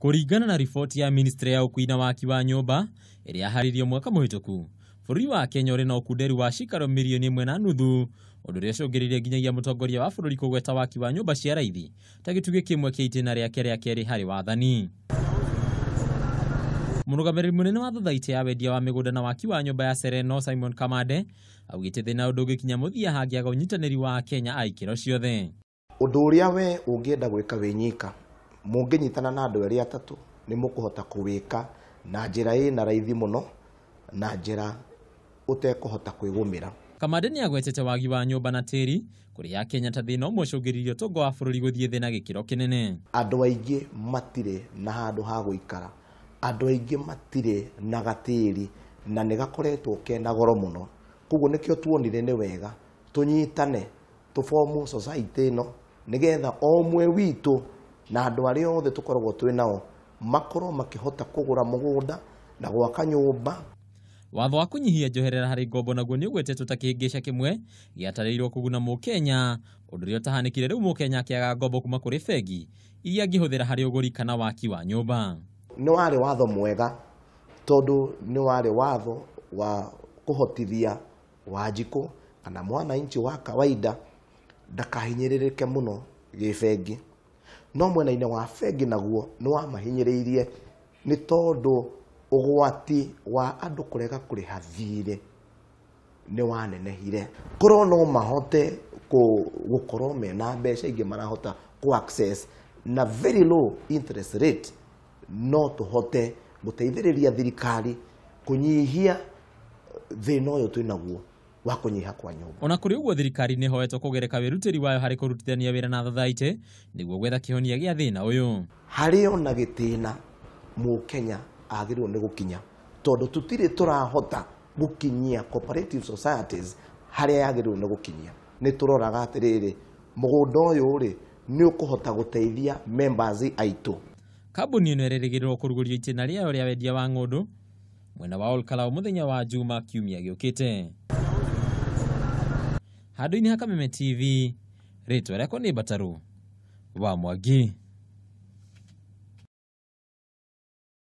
Kũringana na riboti ya Ministry ya Ũkui na Waki wa Nyũmba ĩrĩa yaharirio mwaka mũhĩtũku, bũrũri wa Kenya ũrĩ na ũkunderu wa cikaro milioni 1.5, ũndũ ũrĩa ũcũngĩrĩirie nginyagia mũtongoria wa bũrũri kũgweta waki wa nyũmba cia raithi ta gĩtugĩ kĩmwe kĩa itĩna rĩake rĩa kerĩ harĩ wathani. Mũrũgamĩrĩri mũnene wa thothaitĩ ya wendia wa mĩgũnda na waki wa nyũmba ya Sereno, Simon Kamande, augĩte thĩna ũndũ ũgĩkinya mũthia hangĩaga ũnyitanĩri wa Kenya a ikĩro ciothe. Ũndũ ũrĩa we ũngĩenda gwĩka wĩ nyika, mũngĩnyitana na andũ erĩ atatũ nĩ mũkũhota kũwĩka na njĩra ĩna raithi mũno, na njĩra ũtekũhota kwĩgũmĩra. Kamande nĩ agwetete wagi wa nyũmba na tĩri kũrĩa Kenya ta thĩna ũmwe ũcũngĩrĩirie ũtonga wa bũrũri gũthiĩ thĩ na gĩkĩro kĩnene. Andũ aingĩ matirĩ na handũ ha gũikara, andũ aingĩ matirĩ na gatĩri na nĩ gakoretwo kena goro mũno. Koguo nĩkĩo tuonire nĩ wega tũnyitane, tũfomu society ĩno nĩgetha o ũmwe witũ na andũ arĩa othe tũkoragwo twĩ nao makorwo makĩhota kũgũra mũgũnda na gwaka nyũmba. Watho wa kũnyihia njoherera harĩ ngombo naguo nĩ ũgwetetwo ta kĩhĩngĩca kĩmwe gĩatarĩirwo kũguna Mũkenya, ũndũ ũrĩa ũtahanĩkire rĩu Mũkenya akĩaga ngombo kuma kũrĩ bengi iria angĩhũthĩra harĩ ũgũri kana waki wa nyũmba. Nĩ warĩ watho mwega tondũ nĩ warĩ watho wa kũhotithia Wanjikũ kana mwananchi wa kawaida ndakahinyĩrĩrĩke mũno gĩbengi. No mwena-inĩ wa bengi naguo nĩ wamahinyĩrĩirie nĩ tondũ ũgwati wa andũ kũrega kũrĩha thirĩ nĩ wanenehire. Korwo no mahote gũkorwo mena mbeca ingĩ marahota access na very low interest rate, no tũhote gũteithĩrĩria thirikari kũnyihia thĩna ũyũ twĩ naguo wa kũnyiha kwa nyũmba. Ona kũrĩ ũguo thirikari nĩ hoetwo kũgereka wĩrutĩri wayo harĩ kũrutithania wĩra na thothaitĩ nĩguo gwetha kĩhonia gĩa thĩna ũyũ. Harĩ ona gĩtĩna Mũkenya agĩrĩirwo nĩ gũkinya, tondũ tũtirĩ tũrahota gũkinyia cooperative societies harĩa yagĩrĩirwo nĩ gũkinyia. Nĩ tũroraga atĩrĩrĩ, mũgũnda ũyũ rĩ nĩ ũkũhota gũteithia members aitũ. Kambuni ĩno ĩrerĩgĩrĩrwo kũrugũria itĩna rĩayo rĩa wendia wa ng'ũndũ mwena wa Olkalau mũthenya wa Juma kiumia gĩũkĩte. Handũ-inĩ ha Kameme TV, rĩtwa rĩakwa nĩ Bataru wa Mwangi.